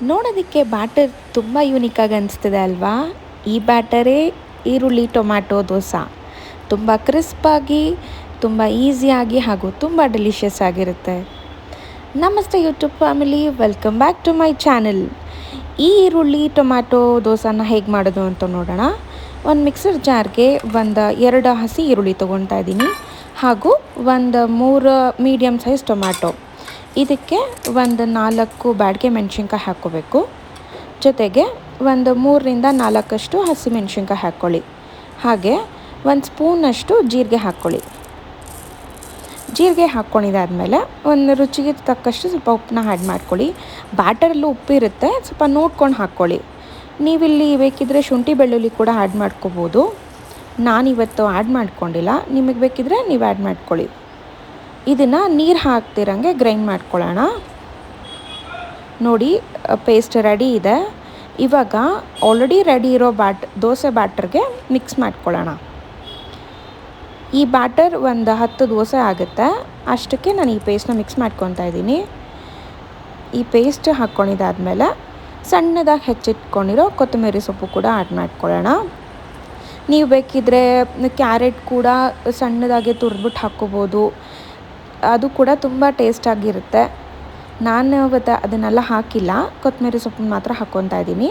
ನೋಡೋದಕ್ಕೆ ಬ್ಯಾಟರ್ ತುಂಬ ಯೂನಿಕ್ಕಾಗಿ ಅನಿಸ್ತಿದೆ ಅಲ್ವಾ? ಈ ಬ್ಯಾಟರೇ ಈರುಳ್ಳಿ ಟೊಮ್ಯಾಟೊ ದೋಸೆ. ತುಂಬ ಕ್ರಿಸ್ಪಾಗಿ, ತುಂಬ ಈಸಿಯಾಗಿ ಹಾಗೂ ತುಂಬ ಡೆಲಿಷಿಯಸ್ ಆಗಿರುತ್ತೆ. ನಮಸ್ತೆ YouTube family, welcome back to my channel. ಈ ಈರುಳ್ಳಿ ಟೊಮ್ಯಾಟೊ ದೋಸೆನ ಹೇಗೆ ಮಾಡೋದು ಅಂತ ನೋಡೋಣ. ಒಂದು ಮಿಕ್ಸರ್ ಜಾರ್ಗೆ ಎರಡು ಹಸಿ ಈರುಳ್ಳಿ ತೊಗೊಳ್ತಾ ಇದ್ದೀನಿ, ಹಾಗೂ 3 ಮೀಡಿಯಮ್ ಸೈಜ್ ಟೊಮ್ಯಾಟೊ. ಇದಕ್ಕೆ 4 ಬ್ಯಾಡಗೆ ಮೆಣಸಿನ್ಕಾಯಿ ಹಾಕ್ಕೋಬೇಕು. ಜೊತೆಗೆ 3ರಿಂದ 4 ಹಸಿಮೆಣಸಿನ್ಕಾಯಿ ಹಾಕ್ಕೊಳ್ಳಿ. ಹಾಗೆ 1 ಸ್ಪೂನಷ್ಟು ಜೀರಿಗೆ ಹಾಕ್ಕೊಳ್ಳಿ. ಜೀರಿಗೆ ಹಾಕ್ಕೊಂಡಿದ್ದಾದಮೇಲೆ ರುಚಿಗೆ ತಕ್ಕಷ್ಟು ಸ್ವಲ್ಪ ಉಪ್ಪನ್ನ ಆ್ಯಡ್ ಮಾಡ್ಕೊಳ್ಳಿ. ಬ್ಯಾಟರಲ್ಲೂ ಉಪ್ಪಿರುತ್ತೆ, ಸ್ವಲ್ಪ ನೋಡ್ಕೊಂಡು ಹಾಕ್ಕೊಳ್ಳಿ. ನೀವಿಲ್ಲಿ ಬೇಕಿದ್ದರೆ ಶುಂಠಿ ಬೆಳ್ಳುಳ್ಳಿ ಕೂಡ ಆ್ಯಡ್ ಮಾಡ್ಕೋಬೋದು. ನಾನಿವತ್ತು ಆ್ಯಡ್ ಮಾಡ್ಕೊಂಡಿಲ್ಲ, ನಿಮಗೆ ಬೇಕಿದ್ರೆ ನೀವು ಆ್ಯಡ್ ಮಾಡ್ಕೊಳ್ಳಿ. ಇದನ್ನು ನೀರು ಹಾಕ್ತಿರಂಗೆ ಗ್ರೈಂಡ್ ಮಾಡ್ಕೊಳ್ಳೋಣ. ನೋಡಿ, ಪೇಸ್ಟ್ ರೆಡಿ ಇದೆ. ಇವಾಗ ಆಲ್ರೆಡಿ ರೆಡಿ ಇರೋ ದೋಸೆ ಬ್ಯಾಟರ್ಗೆ ಮಿಕ್ಸ್ ಮಾಡ್ಕೊಳ್ಳೋಣ. ಈ ಬ್ಯಾಟರ್ 10 ದೋಸೆ ಆಗುತ್ತೆ, ಅಷ್ಟಕ್ಕೆ ನಾನು ಈ ಪೇಸ್ಟ್ನ ಮಿಕ್ಸ್ ಮಾಡ್ಕೊತಾ ಇದ್ದೀನಿ. ಈ ಪೇಸ್ಟ್ ಹಾಕ್ಕೊಂಡಿದ್ದಾದಮೇಲೆ ಸಣ್ಣದಾಗಿ ಹೆಚ್ಚಿಟ್ಕೊಂಡಿರೋ ಕೊತ್ತಂಬರಿ ಸೊಪ್ಪು ಕೂಡ ಆ್ಯಡ್ ಮಾಡ್ಕೊಳ್ಳೋಣ. ನೀವು ಬೇಕಿದ್ದರೆ ಕ್ಯಾರೆಟ್ ಕೂಡ ಸಣ್ಣದಾಗಿ ತುರಿದ್ಬಿಟ್ಟು ಹಾಕ್ಕೋಬೋದು, ಅದು ಕೂಡ ತುಂಬ ಟೇಸ್ಟಾಗಿರುತ್ತೆ. ನಾನು ಇವತ್ತು ಅದನ್ನೆಲ್ಲ ಹಾಕಿಲ್ಲ, ಕೊತ್ತಂಬರಿ ಸೊಪ್ಪನ್ನು ಮಾತ್ರ ಹಾಕ್ಕೊತಾ ಇದ್ದೀನಿ.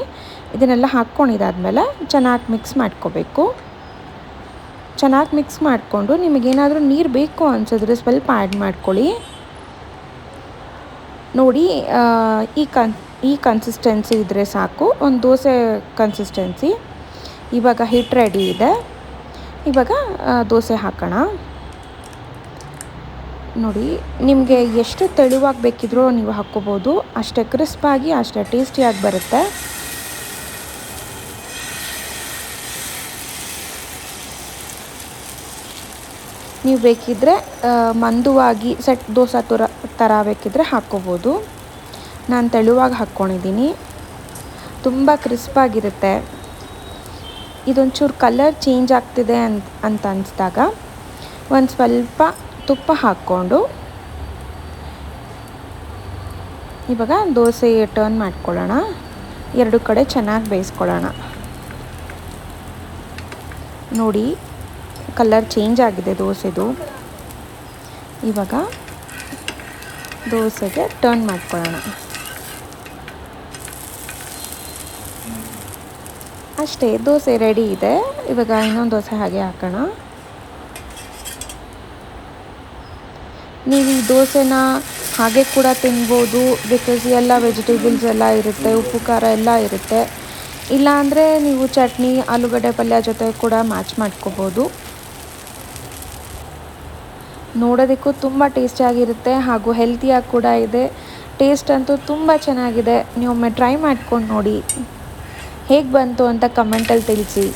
ಇದನ್ನೆಲ್ಲ ಹಾಕ್ಕೊಂಡಿದ್ದಾದಮೇಲೆ ಚೆನ್ನಾಗಿ ಮಿಕ್ಸ್ ಮಾಡ್ಕೋಬೇಕು. ಚೆನ್ನಾಗಿ ಮಿಕ್ಸ್ ಮಾಡಿಕೊಂಡು ನಿಮಗೇನಾದರೂ ನೀರು ಬೇಕು ಅನಿಸಿದ್ರೆ ಸ್ವಲ್ಪ ಆ್ಯಡ್ ಮಾಡ್ಕೊಳ್ಳಿ. ನೋಡಿ, ಈ ಕನ್ಸಿಸ್ಟೆನ್ಸಿ ಇದ್ದರೆ ಸಾಕು, ಒಂದು ದೋಸೆ ಕನ್ಸಿಸ್ಟೆನ್ಸಿ. ಇವಾಗ ಹಿಟ್ಟು ರೆಡಿ ಇದೆ. ಇವಾಗ ದೋಸೆ ಹಾಕೋಣ. ನೋಡಿ, ನಿಮಗೆ ಎಷ್ಟು ತೆಳುವಾಗಿ ಬೇಕಿದ್ರೂ ನೀವು ಹಾಕ್ಕೋಬೋದು. ಅಷ್ಟೇ ಕ್ರಿಸ್ಪಾಗಿ, ಅಷ್ಟೇ ಟೇಸ್ಟಿಯಾಗಿ ಬರುತ್ತೆ. ನೀವು ಬೇಕಿದ್ದರೆ ಮಂದವಾಗಿ ಸೆಟ್ ದೋಸೆ ಥರ ಬೇಕಿದ್ದರೆ ಹಾಕ್ಕೋಬೋದು. ನಾನು ತೆಳುವಾಗಿ ಹಾಕ್ಕೊಂಡಿದ್ದೀನಿ, ತುಂಬ ಕ್ರಿಸ್ಪಾಗಿರುತ್ತೆ. ಇದೊಂಚೂರು ಕಲರ್ ಚೇಂಜ್ ಆಗ್ತಿದೆ ಅಂತ ಅನಿಸ್ದಾಗ ಒಂದು ಸ್ವಲ್ಪ ತುಪ್ಪ ಹಾಕ್ಕೊಂಡು ಇವಾಗ ದೋಸೆ ಟರ್ನ್ ಮಾಡ್ಕೊಳ್ಳೋಣ. 2 ಕಡೆ ಚೆನ್ನಾಗಿ ಬೇಯಿಸ್ಕೊಳ್ಳೋಣ. ನೋಡಿ, ಕಲರ್ ಚೇಂಜ್ ಆಗಿದೆ ದೋಸೆದು. ಇವಾಗ ದೋಸೆಗೆ ಟರ್ನ್ ಮಾಡ್ಕೊಳ್ಳೋಣ. ಅಷ್ಟೇ, ದೋಸೆ ರೆಡಿ ಇದೆ. ಇವಾಗ ಇನ್ನೊಂದು ದೋಸೆ ಹಾಗೆ ಹಾಕೋಣ. ನೀವು ಈ ದೋಸೆನ ಹಾಗೆ ಕೂಡ ತಿನ್ಬೋದು, ಬಿಕಾಸ್ ಎಲ್ಲ ವೆಜಿಟೇಬಲ್ಸ್ ಎಲ್ಲ ಇರುತ್ತೆ, ಉಪ್ಪು ಖಾರ ಎಲ್ಲ ಇರುತ್ತೆ. ಇಲ್ಲಾಂದರೆ ನೀವು ಚಟ್ನಿ, ಆಲೂಗಡ್ಡೆ ಪಲ್ಯ ಜೊತೆ ಕೂಡ ಮ್ಯಾಚ್ ಮಾಡ್ಕೋಬೋದು. ನೋಡೋದಕ್ಕೂ ತುಂಬ ಟೇಸ್ಟಿಯಾಗಿರುತ್ತೆ ಹಾಗೂ ಹೆಲ್ತಿಯಾಗಿ ಕೂಡ ಇದೆ. ಟೇಸ್ಟ್ ಅಂತೂ ತುಂಬ ಚೆನ್ನಾಗಿದೆ. ನೀವೊಮ್ಮೆ ಟ್ರೈ ಮಾಡ್ಕೊಂಡು ನೋಡಿ, ಹೇಗೆ ಬಂತು ಅಂತ ಕಮೆಂಟಲ್ಲಿ ತಿಳಿಸಿ.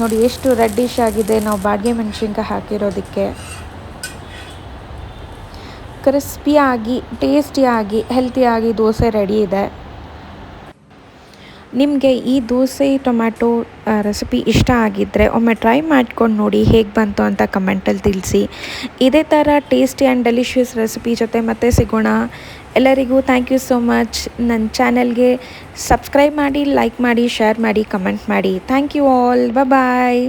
ನೋಡಿ, ಎಷ್ಟು ರೆಡ್ಡಿಶ್ ಆಗಿದೆ ನಾವು ಬ್ಯಾಡಗೆ ಮೆಣಸಿನ್ಕಾಯಿ ಹಾಕಿರೋದಕ್ಕೆ. ಕ್ರಿಸ್ಪಿಯಾಗಿ, ಟೇಸ್ಟಿಯಾಗಿ, ಹೆಲ್ತಿಯಾಗಿ ದೋಸೆ ರೆಡಿ ಇದೆ. ನಿಮಗೆ ಈ ದೋಸೆ ಟೊಮ್ಯಾಟೊ ರೆಸಿಪಿ ಇಷ್ಟ ಆಗಿದ್ದರೆ ಒಮ್ಮೆ ಟ್ರೈ ಮಾಡ್ಕೊಂಡು ನೋಡಿ, ಹೇಗೆ ಬಂತು ಅಂತ ಕಮೆಂಟಲ್ಲಿ ತಿಳಿಸಿ. ಇದೇ ಥರ ಟೇಸ್ಟಿ ಆ್ಯಂಡ್ ಡೆಲಿಷಿಯಸ್ ರೆಸಿಪಿ ಜೊತೆ ಮತ್ತೆ ಸಿಗೋಣ. ಎಲ್ಲರಿಗೂ ಥ್ಯಾಂಕ್ ಯು ಸೋ ಮಚ್. ನನ್ನ ಚಾನಲ್ಗೆ ಸಬ್ಸ್ಕ್ರೈಬ್ ಮಾಡಿ, ಲೈಕ್ ಮಾಡಿ, ಶೇರ್ ಮಾಡಿ, ಕಮೆಂಟ್ ಮಾಡಿ. Thank you all. ಬಾಯ್.